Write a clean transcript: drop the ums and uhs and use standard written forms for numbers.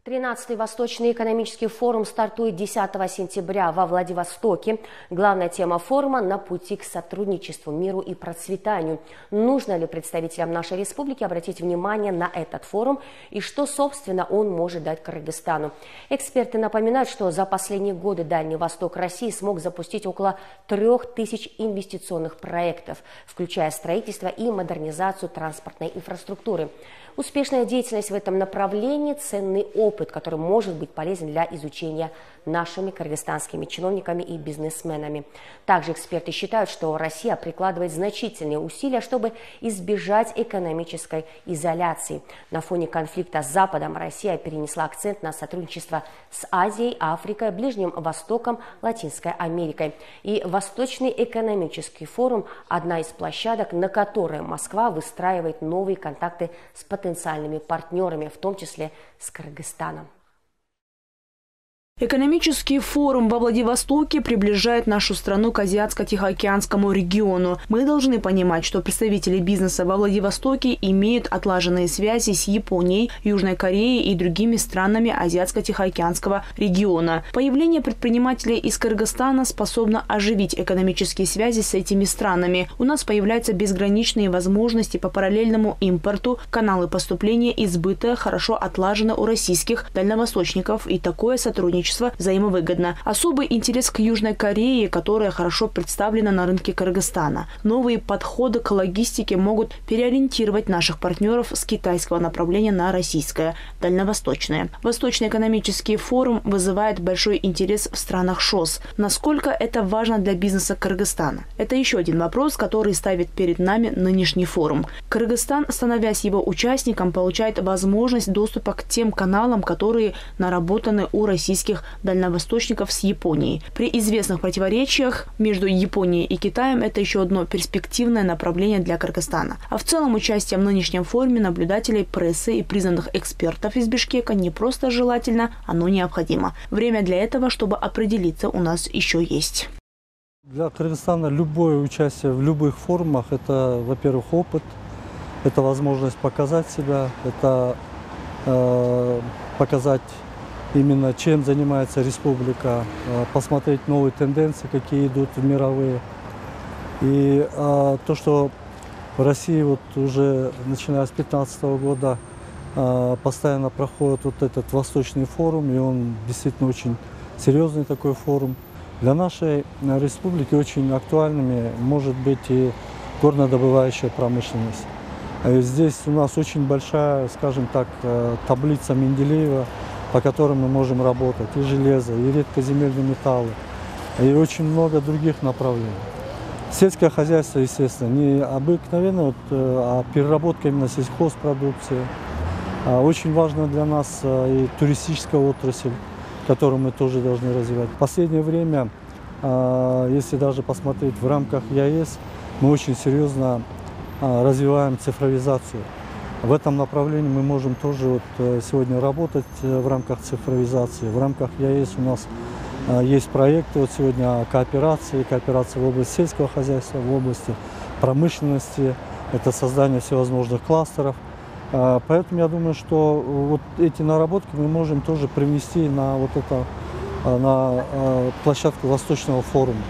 13-й Восточный экономический форум стартует 10 сентября во Владивостоке. Главная тема форума – на пути к сотрудничеству, миру и процветанию. Нужно ли представителям нашей республики обратить внимание на этот форум и что, собственно, он может дать Кыргызстану? Эксперты напоминают, что за последние годы Дальний Восток России смог запустить около 3000 инвестиционных проектов, включая строительство и модернизацию транспортной инфраструктуры. Успешная деятельность в этом направлении – ценный опыт, который может быть полезен для изучения нашими кыргызстанскими чиновниками и бизнесменами. Также эксперты считают, что Россия прикладывает значительные усилия, чтобы избежать экономической изоляции. На фоне конфликта с Западом Россия перенесла акцент на сотрудничество с Азией, Африкой, Ближним Востоком, Латинской Америкой. И Восточный экономический форум – одна из площадок, на которой Москва выстраивает новые контакты с потенциальными партнерами, в том числе с Кыргызстаном. Экономический форум во Владивостоке приближает нашу страну к Азиатско-Тихоокеанскому региону. Мы должны понимать, что представители бизнеса во Владивостоке имеют отлаженные связи с Японией, Южной Кореей и другими странами Азиатско-Тихоокеанского региона. Появление предпринимателей из Кыргызстана способно оживить экономические связи с этими странами. У нас появляются безграничные возможности по параллельному импорту, каналы поступления и сбыта хорошо отлажены у российских дальневосточников, и такое сотрудничество взаимовыгодно. Особый интерес к Южной Корее, которая хорошо представлена на рынке Кыргызстана. Новые подходы к логистике могут переориентировать наших партнеров с китайского направления на российское, дальневосточное. Восточный экономический форум вызывает большой интерес в странах ШОС. Насколько это важно для бизнеса Кыргызстана? Это еще один вопрос, который ставит перед нами нынешний форум. Кыргызстан, становясь его участником, получает возможность доступа к тем каналам, которые наработаны у российских дальневосточников с Японией. При известных противоречиях между Японией и Китаем это еще одно перспективное направление для Кыргызстана. А в целом участие в нынешнем форуме наблюдателей, прессы и признанных экспертов из Бишкека не просто желательно, оно необходимо. Время для этого, чтобы определиться, у нас еще есть. Для Кыргызстана любое участие в любых форумах – это, во-первых, опыт, это возможность показать себя, это показать именно чем занимается республика, посмотреть новые тенденции, какие идут мировые. И то, что в России вот уже начиная с 2015 года постоянно проходит вот этот Восточный форум, и он действительно очень серьезный такой форум. Для нашей республики очень актуальными может быть и горнодобывающая промышленность. Здесь у нас очень большая, скажем так, таблица Менделеева, по которым мы можем работать, и железо, и редкоземельные металлы, и очень много других направлений. Сельское хозяйство, естественно, не обыкновенно, а переработка именно сельхозпродукции. Очень важно для нас и туристическая отрасль, которую мы тоже должны развивать. В последнее время, если даже посмотреть в рамках ЕАЭС, мы очень серьезно развиваем цифровизацию. В этом направлении мы можем тоже сегодня работать в рамках цифровизации. В рамках ЕАЭС у нас есть проекты сегодня кооперации в области сельского хозяйства, в области промышленности, это создание всевозможных кластеров. Поэтому я думаю, что вот эти наработки мы можем тоже привнести на площадку Восточного форума.